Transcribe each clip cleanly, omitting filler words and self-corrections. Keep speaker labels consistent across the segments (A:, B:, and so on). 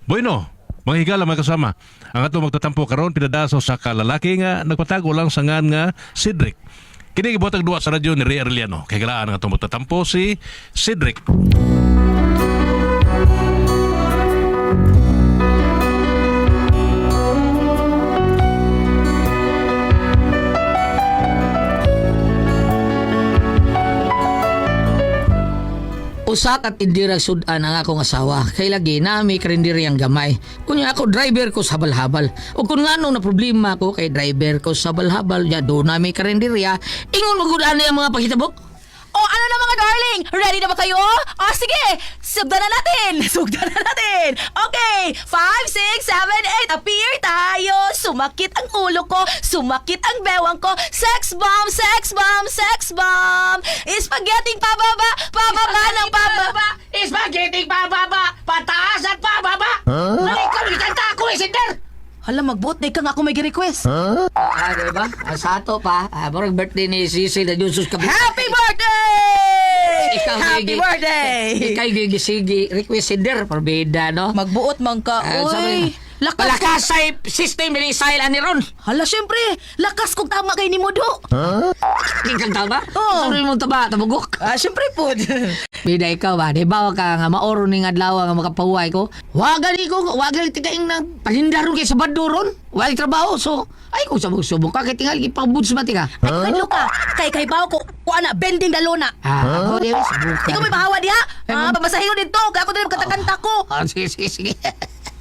A: Bueno, mga higala mga kasama. Ang ato magtatampo karon pinadaso sa kalalaki nga nagpatago lang sa ngan nga Cedric. Kini gibuhatag duwa sa radyo ni Ray Arellano. Kay galaan ang ato magtatampo si Cedric.
B: Usa ka tindira sudan ang akong asawa. Kay lagi na may karinderya ang gamay. Kunya ako driver ko sa habal-habal. O kung nga na problema ko kay driver ko sa habal-habal, ya do na may karinderya, ingon magudaan na yung mga pakitabo.
C: O ano na mga darling? Ready na ba kayo? O sige, sugdan na natin! Sugdan na natin! Okay, 5, 6, 7, 8, appear tayo! Sumakit ang ulo ko, sumakit ang bewang ko, sex bomb, sex bomb, sex bomb! Spaghetti pababa, pababa ng pababa!
B: Spaghetti pababa, pataas at pababa. Ikaw, ikanta ako eh, Sinder.
C: Hala, magbuot na ka nga ako may request.
B: Diba? Sa ato pa, barang birthday ni Sisi na Junsus Kabit.
C: Happy birthday!
B: Ikaw,
C: Happy birthday!
B: Ikaw gigisigi request Sinder, parbida, no?
C: Magbuot man ka, oy!
B: Lakas sa system ni Israel ani ron.
C: Hala, syempre, lakas kong tama kay ni Modo.
B: Ikaw tama?
C: Oo.
B: Sabi mo taba, tabugok.
C: Syempre po.
B: Bida ikaw ba? Di ba ka nga maoro ni nga adlaw nga makapahuay ko? Wagan tigaing ng palindaron kay sa baduron. Wala trabaho, so ay kung sabog-subog ka, kaya tingal ipabud sa mati ka.
C: Ay, kadlo ka. Kay bawo ko, ana, bending dalona.
B: Ako di ba, sabog ka.
C: Ikaw may bahawa diha? Pamasahin ko dito. Kaya ako din katakanta ko.
B: Sige.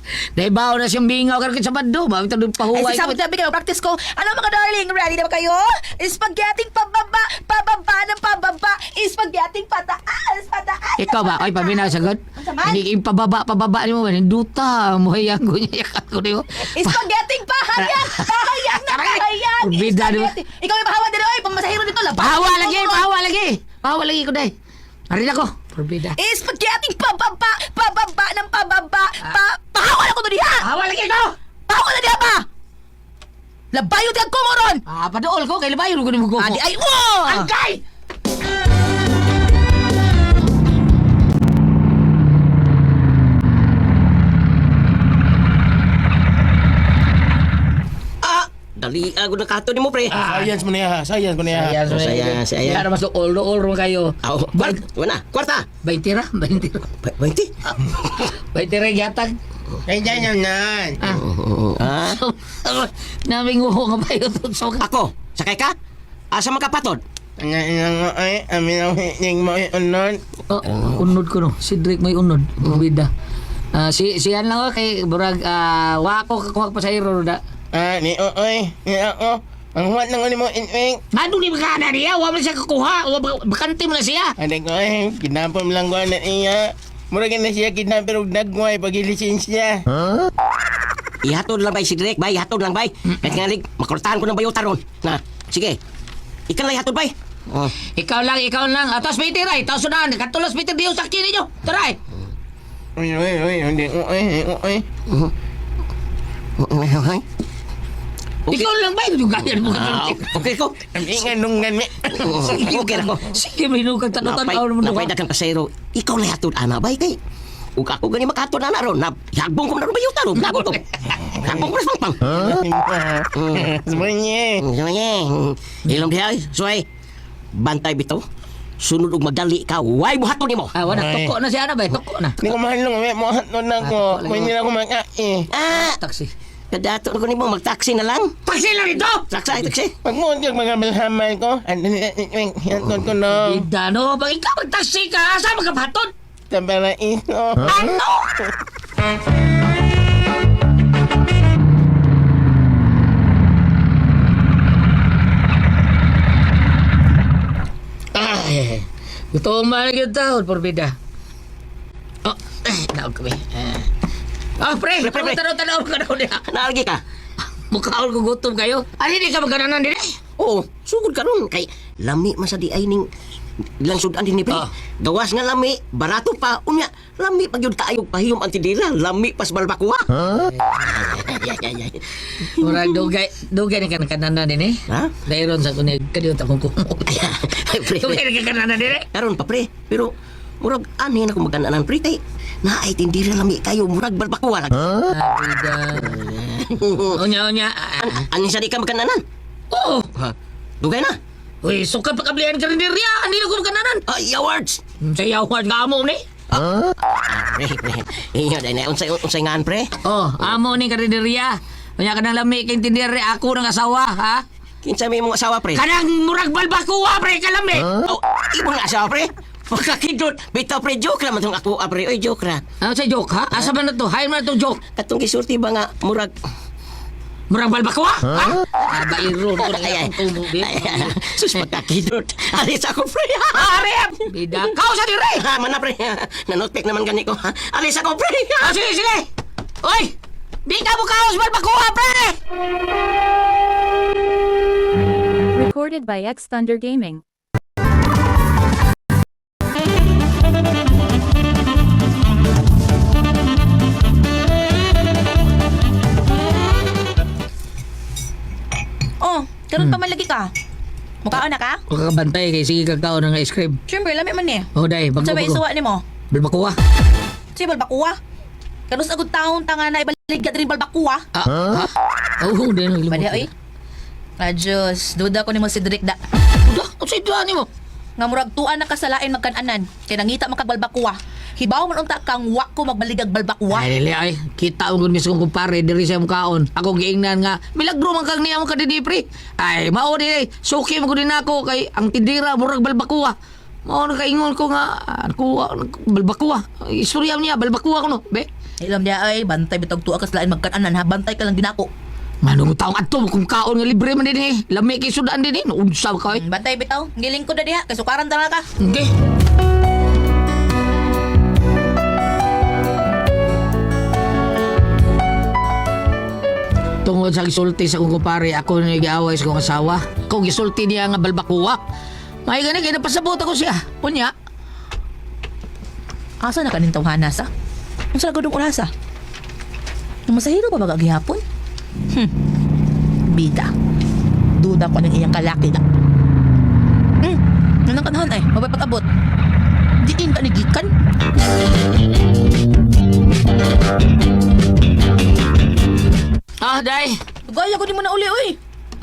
B: Dahil bawa na siyang bingaw ka sa bado. Bakit ito
C: Ay,
B: pahuway
C: sabi kayo, practice ko. Ano mga darling, ready na ba kayo? Spaghetti pababa, pababa ng pababa. Spaghetti pataas, pataas.
B: Ikaw ba? Ay, pabinasagod?
C: Saman?
B: Hindi pababa mo ba? Hinduta. Muhayang ko niya. Yakan ko niyo.
C: Spaghetti pahayag, pahayag na pahayag.
B: Bida, di ba?
C: Spaghetti. Ikaw may bahawa din. Oy, pamasahin ko dito.
B: Pahawa lagi ko dahil. Arin ako. Forbida.
C: Spaghetti pababa, pababa ng pababa. Pahawa na ko to diha.
B: Pahawa lagi ko!
C: Pahawa na diha ba? Labayo diha ko mo ron.
B: Padool ko. Kailan ba yun ko ni mo ko?
C: Adi ay mo.
B: Angkay!
D: Dali ako na kato ni mo, pre.
E: Science mo niya, science mo niya.
D: Sayang.
B: Kaya mas all kayo.
D: Wala, kwarta.
B: 20 ra.
D: 20?
B: 20 ra yatag.
E: Kaya dyan yan.
D: Ah?
B: Naming uho nga ba yun? So,
D: Ako, sakay ka? Asa makapatod?
E: Ay, amin ang hining mo unod.
B: unod ko no. Cedric may unod. Bida. Siyan lang kay Burag, wako kakuha pa sa iro da.
E: Ni ako. Ang huwat ng mo inwing.
B: Ano ni ba na niya? Huwag mo siya kakuha. Bakante mo na siya.
E: Aday ko kinapam lang ko na niya. Murag na siya kinapam og nagway pag lisensya.
D: Ihatod lang bay, si Drake, bay. Ihatod lang, bay. Kahit nga rin, makurtahan ko ng bayutan ron. Na, sige. Ikaw lang ihatod, bay.
B: Ikaw lang. Atas Peter ay. Tapos na. Katulos Peter diyo sa kini nyo. Tara ay.
E: Uy, hindi.
B: Ikaw lang ba? Ganyan mo ka.
D: Okay ko.
E: Ang nungan mi.
D: Okay na ko.
B: Sige, may nukang tanutan.
D: Napay dagang pasero. Ikaw lang ihatod, ana, bay, kay. Ug ako ganyan makatod na ron. Hagbong ko na ron bayutan ron. Hagbong ko. Hagbong ko na pang.
E: Semuanya.
D: Ilom diha, suway. Bantay bitaw. Sunod og magdali ka, way buhaton nimo.
B: Wala, toko na siya na ba? Toko na.
E: Hindi ko mahal nung mo hatod na ko. May nila ko makain.
B: Taxi.
D: Kadato ko nimo magtaksi na lang.
B: Taxi lang ito!
D: Taksi.
E: Pag mo yung mga malhamay ko, hatod ko na.
B: Ida, no? Pag ikaw magtaxi ka, saan magkapatod?
E: Tabara ito.
B: Ano? Ay, gusto man kita, porbida. Naog kami. Pre, tanaw ka daw niya.
D: Naalgi ka.
B: Mukhaol ko gutom kayo. Ay, hindi ka magkananan din eh.
D: Oo, sugod ka ron. Kay lami masa di ay ning langsud din ni pre. Gawas nga lami, barato pa. Unya, lami pag yun tayo pahiyom ang tindira. Lami pas balbakuha.
B: Murag dugay na kanakanan din eh.
D: Ha?
B: Dairon sa kunig kadiyot akong kumot.
D: Pre,
B: Dugay na kanakanan din eh.
D: karon pa pre. Pero Murag anin ako magananan pre kay naay tindira lami kayo murag balbakuwa lagi.
B: Bida. Unya.
D: Anin sa di ka magananan?
B: Oo.
D: Ha? Dugay na.
B: Uy, sukat pa kablihan ka rin diriya. Hindi na ko magkananan.
D: Ay, awards.
B: Sa yawan ka amo ni.
D: Pre. Inyo dai na unsay ngan pre?
B: Oh, amo ni ka rin diriya. Unya ka nang lami kay tindiri ako ng asawa, ha?
D: Kinsa may mong asawa pre?
B: Kanang murag balbakuwa, pre, kalami.
D: Oh, ibang asawa pre? Pagkakindot, bitaw pre, joke lang matong ako, pre. Oy, joke ra.
B: Ano sa joke, ha? Asa ba na to? Hay man na to joke.
D: Katong gisulti ba nga, murag...
B: Murag balbakuwa, ha? Bairo ko na
D: Ay, ay.
B: akong tumubi.
D: Sus, pagkakindot. Alis ako, pre.
B: Arep! Bida, kau sa diri!
D: Ha, mana, pre. Nanotpik naman gani ko. Ha? Alis ako, pre.
B: Ah, sige! Oy! Di ka mo kaos balbakuwa, pre!
F: Recorded by X Thunder Gaming.
C: Oh, karon pa man lagi ka. Mukhaon na ka?
B: Huwag kakabantay kay sige kakao ng ice cream.
C: Siyempre, lami man ni.
B: Oh, day, bago
C: Sabay isuwa ni mo.
B: Balbakuwa.
C: Si balbakuwa. Kanus agud taong tanga na ibalik ka rin balbakuwa.
B: Ha? Oo, din.
C: Badi oy. Adios, duda ko ni mo si Drake da.
B: Udah, ang sa ituan mo.
C: Nga murag tuan na kasalain magkananan. Kaya nangita magkagbalbakuwa. Hibaw man unta kang wa ko magbaligag balbakuwa.
B: Ay, dili, ay. Kita mo kung kong kumpare, diri sa mukhaon. Ako giingnan nga, milagro man kang niya mo kadidi, pre. Ay, mao din, ay. Suki mo ko din ako, kay ang tindira, murag balbakuwa. Mao na kaingon ko nga, balbakuwa. Istorya niya, balbakuwa ko no, be.
C: Ilam niya ay, bantay bitog tuwa kasalain magkananan ha. Bantay ka lang ginako.
B: Manong taong ato, kung kaon nga libre man din eh. Lami kay sudaan din eh. Naunsa ka eh.
C: Bantay bitaw. Giling ko na diha. Kay sukaran tala ka.
B: Okay. Tungod sa gisulti sa kong kumpare, ako na nag-aaway sa kong asawa. Kung gisulti niya nga balbakuwa. May gani, kaya napasabot ako siya. Punya.
C: Asa na kanin tawhanas ha? Ang sa gudong orasa? Masahiro pa ba gihapon? Bida. Duda ko ng iyang kalaki na. Nanang kanahan ay, mabay pag-abot. Diin ka nigikan?
B: Ah, day.
C: Gaya ko di mo na uli, uy.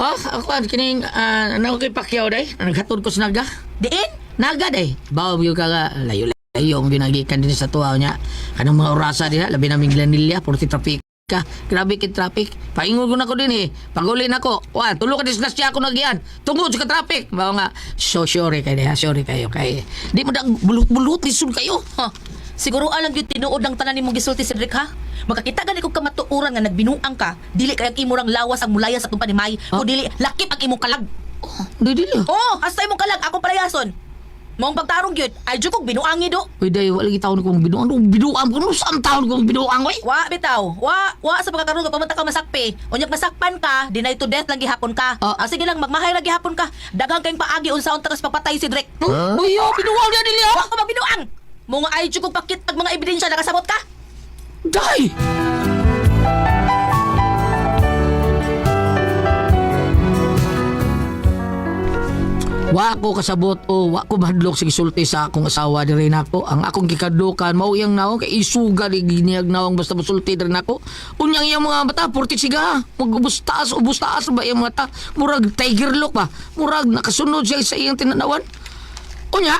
B: Oh, ako kining ano kay Pacquiao day. Naghatod ko sa naga.
C: Diin?
B: Naga day. Bawo yung kaga layo-layo ang ginagikan din sa tuwa niya. Kanang mga orasa diha, labi naming Glanilla, purti traffic ka. Grabe kay traffic. Paingon ko na ko din eh. Paguli na ko. Wa, tulo ka disgrasya ako nagyan. Tungod sa traffic. Bawo nga, sorry kay diha, sorry kayo kay. Di mo dang bulut-bulut lisod kayo.
C: Ha? Siguro alam yung tinuod ng tanan ni mong gisulti si Rick ha? Magkakita gani kong kamatuuran nga nagbinuang ka, dili kayang imurang lawas ang mulaya sa tumpa ni May, o dili lakip ang imong kalag.
B: Di.
C: Oh, hasta imong kalag, akong palayason. Mong pagtarong yun, ay dyan kong binuangi do.
B: Uy, day, wala lagi taon kong binuang. Binuang ko. Saan taon kong binuang, oy?
C: Wa bitaw, wa sa pagkakaroon ka pamanta ka masakpi. Unyag masakpan ka, deny to death lang gihapon ka. Sige lang, magmahay lang gihapon ka. Dagang kayong paagi unsa unta kas pagpatay si Drake.
B: Uy, binuang niya nila.
C: Wa ko magbinuang. Mga ay dyan kong pakit ag mga ebidensya nakasabot ka.
B: Day! Wa ko kasabot o wa ko mahadlok sa gisulti sa akong asawa diri nako. Ang akong gikadukan mao iyang naong kay isuga di giniyag nawang basta musulti diri nako. Unyang iyang mga mata purti siga. Magubus-taas ba iyang mata? Murag tiger look ba? Murag nakasunod siya sa iyang tinanawan. Unya.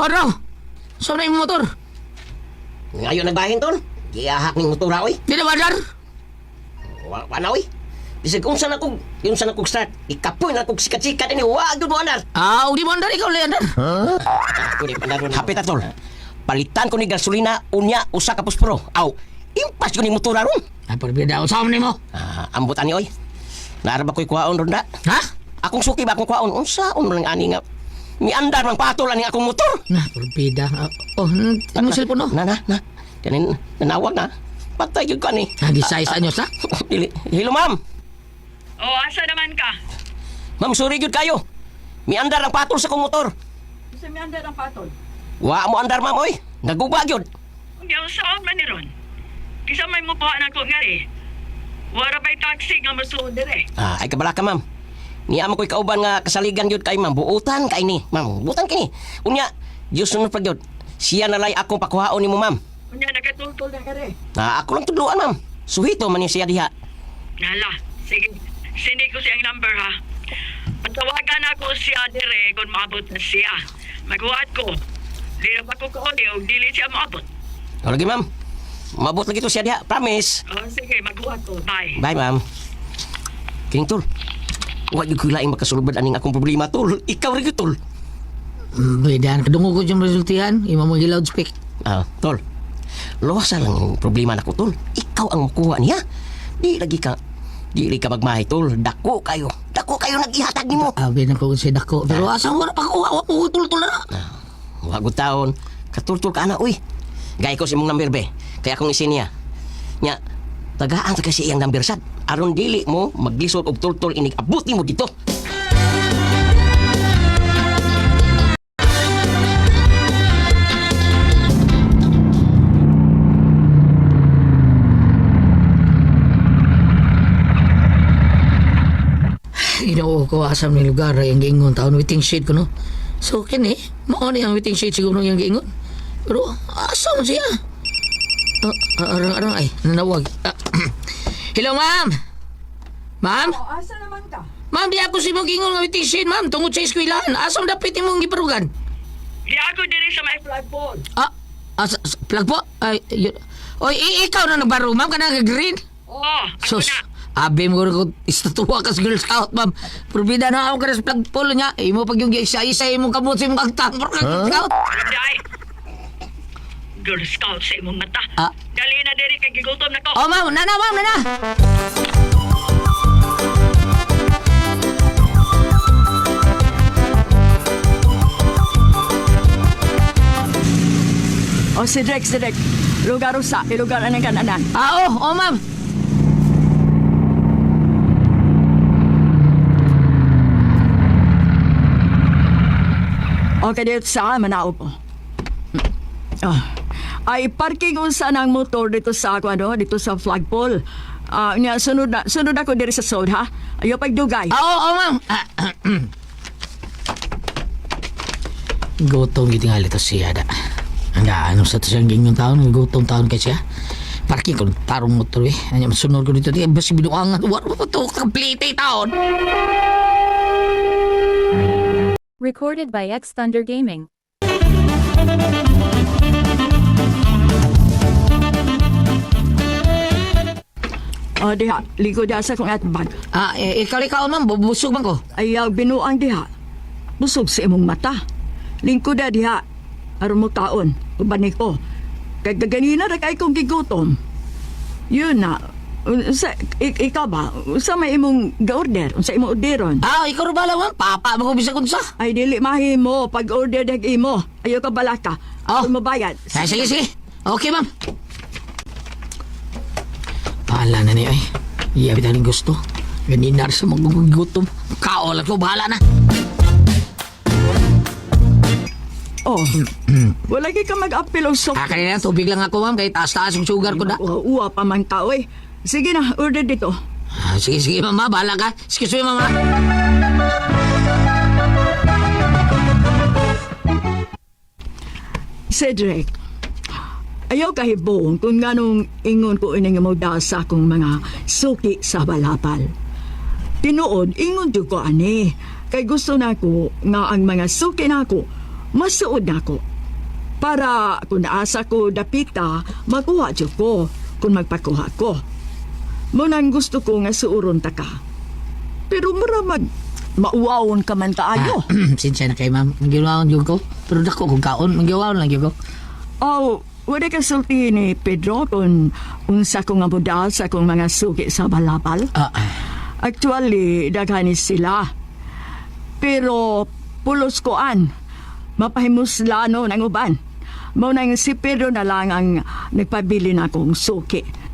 B: Araw. Saan na yung motor?
D: Ngayon nagbahin ton. Giyahak ning motora oy.
B: Di na badar?
D: Wa oy. Bisag unsa na kog, yung sa nakog start. Ikapoy na kog sikat-sikat ini. Wa gyud mo andar.
B: Ah, di mo andar ikaw le andar.
D: Ako ni pandaron. Hapit atol. Palitan ko ni gasolina unya usa ka puspro. Aw, impas ko ni motora ron.
B: Ay, pagbida ko sa nimo.
D: Ambot ani oy. Naraba ko'y kuhaon ron da.
B: Ha?
D: Akong suki ba akong kuhaon? Unsa on lang ani nga. Mi andar mang patol ani akong motor.
B: Na, pagbida. Ano cellphone no?
D: Na. Kanin nanawag na. Patay gyud ko ani.
B: Nag-size anyos ha?
D: Dili. Hello ma'am.
G: Oh, asa naman ka?
D: Ma'am, sorry gyud kayo. Mi andar ang patol sa akong motor.
G: Sa mi andar ang patol.
D: Wa mo andar ma'am oy. Naguba gyud.
G: Ang yaw saan man ni ron? Kisa may mukuha na ko nga eh. Wala ba'y taxi nga masuod dire?
D: Ay kabala ka, ma'am. Niya mo ko'y kauban nga kasaligan yun kay ma'am. Buutan kay ni, ma'am. Buutan kay ni. Unya, Diyos sunod pa yun. Siya na lay akong pakuhaon ni mo, ma'am.
G: Kunya nagatultol na ka rin.
D: Ako lang tudluan, ma'am. Suhito man niya siya diha.
G: Nala, sige. Sindi ko siyang number ha. Patawagan ako siya dire kung maabot na siya. Maghuwat ko. Di na ba ko kauli o dili siya maabot?
D: Lagi, ma'am. Mabot lagi to siya diha. Promise.
G: Sige, maghuwat ko. Bye.
D: Bye, ma'am. Kining, tol. Huwag yung kulaing makasulubad aning akong problema, tol. Ikaw rin yun, tol.
B: Bedan, kadungo ko yung resultihan. Ima mo loudspeak.
D: Tol. Luwasa lang yung problema na ko, tol. Ikaw ang makuha niya. Di lagi ka magmahay, tol. Dako kayo nag-ihatag ni mo.
B: Bedan ko si Dako. Pero asang wala pa ko. Wala ko tultul na.
D: Huwag taon. Katultul ka na, uy. Gaya ko si mong number, be. Kaya akong isin niya. Nya, tagaan sa kasi iyang number sad. Aron dili mo, maglisod og tultul inig abuti mo dito.
B: Inoo ko asam ni lugar yung giingon taon waiting shade ko no. So kini, mao ni ang waiting shade siguro yung giingon. Pero asam siya. Arang ay nanawag. Hello ma'am. Ma'am?
G: Asa naman ka?
B: Ma'am, di ako si mong giingon nga waiting shade ma'am tungod sa eskwelahan. Asam dapat imong giparugan?
G: Di ako dire sa may flagpole.
B: Plug po? Ay, yun. Oy, ikaw na nagbaro ma'am kanang green.
G: Oo, ako
B: Sus,
G: na.
B: abi mo ko istatuwa ka sa Girl Scout, ma'am. Probida na ako ka sa flagpole niya. Imo pag yung isa-isa imong kamot sa imong kagtang. Girl Scout.
G: Day. Girl Scout sa imong mata. Dali na diri kay gigutom na ko.
B: Oh, ma'am. Nana, ma'am. Nana.
H: O si Drek. Lugar usa, ilugar na ng kananan.
B: Oh, ma'am.
H: Okay, dito sa manaog po. Ay parking unsa ng motor dito sa dito sa flagpole. Nya sunod ako diri sa sod ha. Ayo pagdugay.
B: Oh, ma'am. Gutong gitingali to siya da. Hangga, ano sa to siyang gingong taon, gutong taon ka siya. Parking ko, tarong motor eh. Anya, masunod ko dito. Di, basi binuangan. Wala mo ito, complete taon.
F: Recorded by X Thunder Gaming.
H: O diha, ligo diha sa kong atbag.
B: Ikaw, ma'am. Busog man ko.
H: Ayaw binuang diha. Busog sa imong mata. Lingko da diha. Aron mo taon. Ubani ko. Kaya ganina na kay kong gigutom. Yun na. Ikaw ba? Sa may imong ga-order? Sa imong orderon?
B: Ikaw rin bala, ma'am. Papa mo ko bisa kung sa.
H: Ay, dili mahimo. Pag-order dag imo. Ayaw ka balaka. Ako mabayad.
B: Sige. Okay, ma'am. Bahala na niya eh. Iya, bitaling gusto. Ganina sa maggugutom. Kaolat ko, bahala na.
H: Oh, wala ka mag-apil o sok.
B: Kanina, tubig lang ako, ma'am. Kahit taas-taas yung sugar ko na.
H: Uwa pa man ka, oy. Sige na, order dito.
B: Sige, mama. Bahala ka. Excuse me, mama.
H: Cedric, ayaw kahibong kung nganong ingon ko ining mo sa akong mga suki sa balapal. Tinuod, ingon jud ko ani. Kay gusto nako nga ang mga suki nako masuod nako. Para kung asa ko dapita, makuha jud ko kung magpakuha ko. Munang gusto ko nga suuron ta ka. Pero maramag mauawon ka man kaayo.
B: Sinsya na kay ma'am. Magiwawon yung ko. Pero dako kung kaon. Magiwawon lang yung ko.
H: Oh, wala ka sulti ni Pedro kung unsa ko nga budal sa akong mga suki sa balapal? Actually, daghanis sila. Pero pulos koan. Mapahimuslano ng uban. Maunang si Pedro na lang ang nagpabili na akong suki.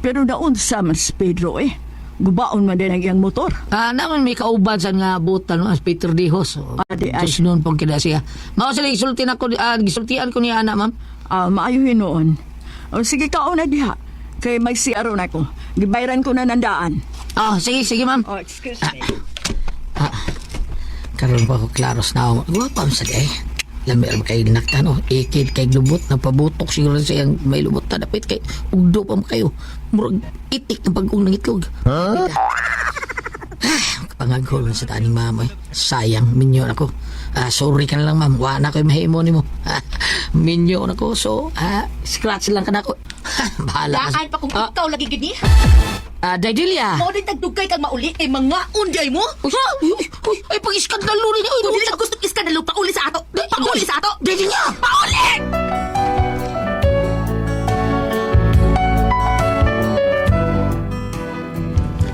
H: Pero naunsa man si Pedro eh. Gubaon man din ang iyang motor.
B: Naman may kauban sa nga butan, no? As Peter Dihos.
H: Adi, ay.
B: Just noon pong kina siya. Mao sila gisultian ko niya anak, ma'am.
H: Maayuhin noon. O sige, kaon na diha. Kay may siaron ako. gibayran ko na nandaan.
B: Oh, sige ma'am.
H: Oh, excuse me.
B: Karon pa ko klaros na ako. Guwapa sa day. Lamir kay naktan ikid kay lubot na pabutok siguro siyang may lubot na dapit kay ugdo pa mo kayo. Murag itik ng pag-ung ng itlog. Pangagol sa taning mama. Sayang, minyo ako. Sorry ka na lang ma'am. Wala na ko yung mahimo ni mo. Minyo ako. So, scratch lang ka na ako. Bahala ka.
C: Daan pa kung ikaw lagi gini.
B: Daidilia.
C: Mao din tagdugay kag mauli kay mga unday mo.
B: Uy, ay pag-iskandalo rin. Uy,
C: Kung di ka gusto iskandalo, pauli sa ato. Pauli sa ato.
B: Daidilia.
C: Pauli!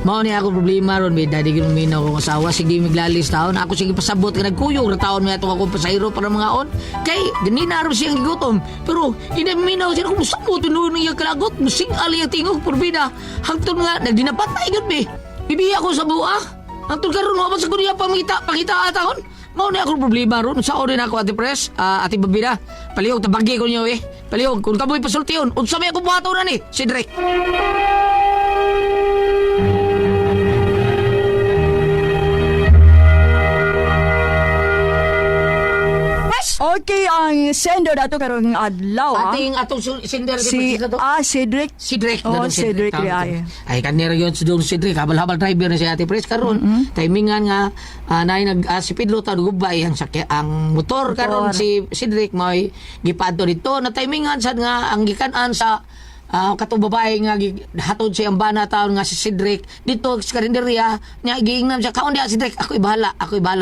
B: Mao ni ako problema ron, may dadi gid minaw akong asawa, sige miglalis taon, ako sige pasabot ka nagkuyog na taon may atong akong pasahero para mga on. Kay ganina ron siyang gigutom, pero hindi minaw siya kung sabot tuloy niya kalagot, musing ali ang tingog porbida. Hangtod nga nagdinapatay gud be. Bibiya ko sa buah. Hangtod karon wa man sa kunya pangita atahon. Mao ni ako problema ron, sa rin ako ati pres, ati babida. Palihog tabagi ko niyo eh. Palihog kung kamoy pasultiyon, unsa may ako buhaton na ni, si Drake.
H: Okay, ang sender dato karong adlaw.
B: Atong sinder
H: Si Cedric.
B: Si Drake
H: Oh,
B: dadong
H: Cedric
B: Tawag
H: Riay.
B: ko. Ay kanira yun si Don Cedric habal-habal driver na si Ate Pres karon. Timingan nga nay si Pedro ta gubay ang sakya ang motor karon si Cedric may gipadto dito na timingan sad nga ang gikanan sa katong babae nga hatod siyang bana taon nga si Cedric dito sa karinderya nya giingnan siya kaon dia si Cedric ako ibahala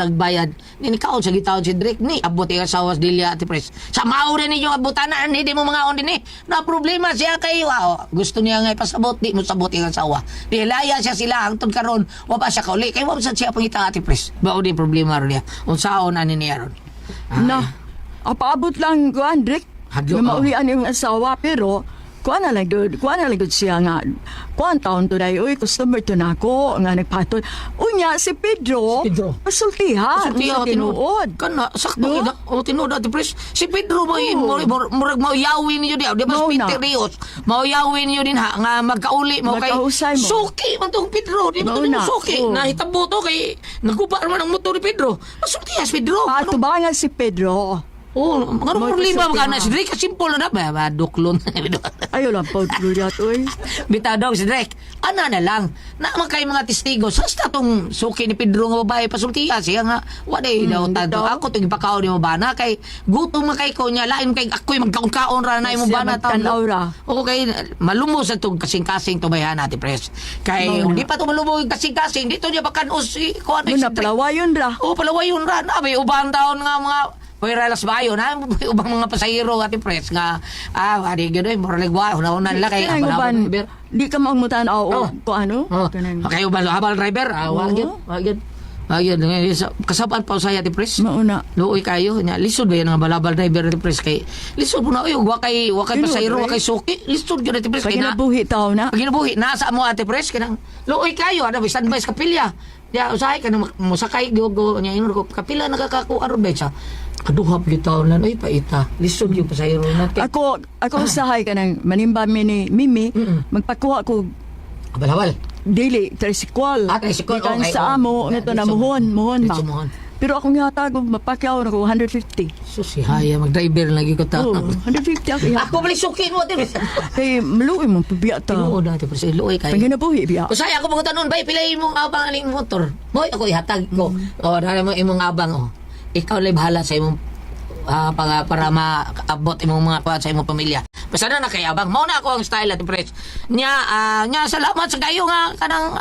B: bayad ni kaon sa gitaon si Cedric ni abot ang asawa sa Delia Ate Pres sa mao rin ninyo abutana hindi mo mga on din na problema siya kay gusto niya nga ipasabot di mo sabot ang asawa dilaya siya sila hangtod karon wa pa siya kauli kay wa sad siya pangita Ate Pres bao din problema ron niya unsaon ani niya ron
H: Na, paabot lang ko, Andrik.
B: Hadlo,
H: Maulian yung asawa, pero kuan na lang gud siya nga. Kuan taon to day, uy, customer to na ako, nga nagpatol. Unya, si Pedro, pasultihan.
B: Sultihan,
H: tinuod.
B: Kana, sakto
H: No?
B: kina. O, tinuod, Ate Pres. Si Pedro, murag mauyawin niyo di. Di ba,
H: Mao na.
B: Peter Rios? Mauyawin niyo din, ha? Nga magkauli mo kay...
H: Magkahusay mo.
B: Suki, man tong Pedro. Di ba
H: Mao
B: ito
H: na.
B: suki?
H: Oo.
B: Nahitabo to kay... Nagkuba naman ang motor ni Pedro. Masulti si Pedro.
H: Patubangan si Pedro.
B: Oh, mga
H: May
B: problema
H: pasultihan.
B: ka na. Si Drake, simple na ba? Duklon.
H: Ayaw lang po, Gloriat, uy.
B: Bitaw daw si Drake. Ana na lang. Na kay mga testigo. Sasta tong suki ni Pedro nga babae pasultiya siya nga. Waday daw tanto.
H: bitaw.
B: Ako itong ipakaw ni mo bana. Kay gutom na kay ko niya. Lain kay ako'y magkaon-kaon ra na mo
H: Siya
B: bana.
H: magtanaw ra.
B: O kay malumos sa itong kasing-kasing tumayan natin pres. Kay
H: Mao na.
B: di pa ito malumos yung kasing-kasing. Dito niya bakanos si kuha na
H: Yun
B: si
H: na,
B: Drake.
H: palawayon ra.
B: O palawayon ra. Nabi, ubang taon nga mga Pweralas bayo na ubang mga pasahero ati pres nga adi ganoy moralig wa una nila kay
H: Kaya uban, di ka maangmutan
B: Oh.
H: ko ano? Kanang-
B: Okay, ubang habal driver. Wagyan. Kasapan pa usay ati pres.
H: Mauna.
B: Luoy kayo nya lisod ba yan nga balabal driver ati pres kay lisod mo na uy wa kay
H: Tinuod,
B: pasahero wa
H: right?
B: kay suki lisod gyud ati pres
H: Pag
B: kay na
H: ginabuhi tao na.
B: pag ginabuhi nasa mo ati pres kanang luoy kayo ada standby sa kapilya. Ya usahay kanang musakay go nya ingon ko kapila nakakakuha ro ba siya. Kaduhap gyud taon lan ay paita. Lisod gyud pasahero na kay
H: Ako usahay ka ng manimba mi ni Mimi, magpakuha ko
B: balawal.
H: daily, tricycle.
B: Tricycle,
H: Gikan
B: okay,
H: sa amo, ito na muhon ba.
B: Diretso mohon.
H: Pero akong hatag, mapakyaw na ko, 150.
B: So si Haya mag-driver lagi ko ta.
H: Oo, 150 ako ihatag.
B: Ako balik suki mo din.
H: Kay maluwi mo, pabiya ta.
B: Tinuod na pero sa luoy kay.
H: Pag ginabuhi, biya.
B: Usay ako mga tanon bay pilayin mong abang aling motor. Boy ako ihatag ko. O dala mo imong abang o. Ikaw lay bahala sa imong para maabot imong mga kuwan sa imong pamilya. Basta na kay abang. Mao na ako ang style at press. Nya salamat sa kayo nga kanang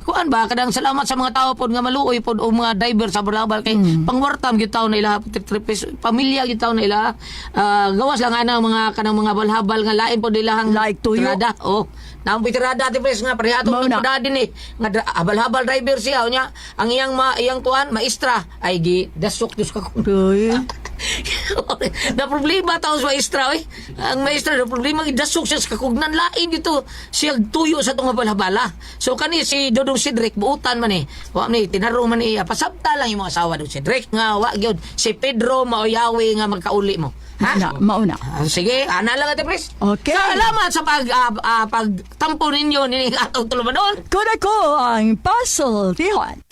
B: kuan ba kadang salamat sa mga tao pod nga maluoy pod o mga driver sa balabal kay pangwartam gyud taon na ila tripes pamilya gyud taon na ila gawas lang ana mga kanang mga balhabal nga lain pod ilahang
H: Like tuyo.
B: tirada. Oh, nampi tirada ati pres nga parehato
H: Mao na.
B: ng din eh nga habal-habal driver siya nya ang iyang tuan maestra ay gi dasok dus ka
H: Uy.
B: Na problema taon sa maestra, eh. Ang maestra, na problema, idasok siya sa kakugnan. Lain dito, siya tuyo sa itong bala-bala. So, kani si Dodong Cedric, buutan man eh. Wa man eh, tinaro man eh, pasabta lang yung mga asawa Dodong Cedric. Nga, wa, yun, si Pedro, maoyawi nga magkauli mo. Ha?
H: Mauna.
B: Sige, ana lang ate, pres.
H: Okay.
B: Salamat sa pagtampo ninyo ni atong tulumanon.
H: Kung ako ang puzzle, Tihon.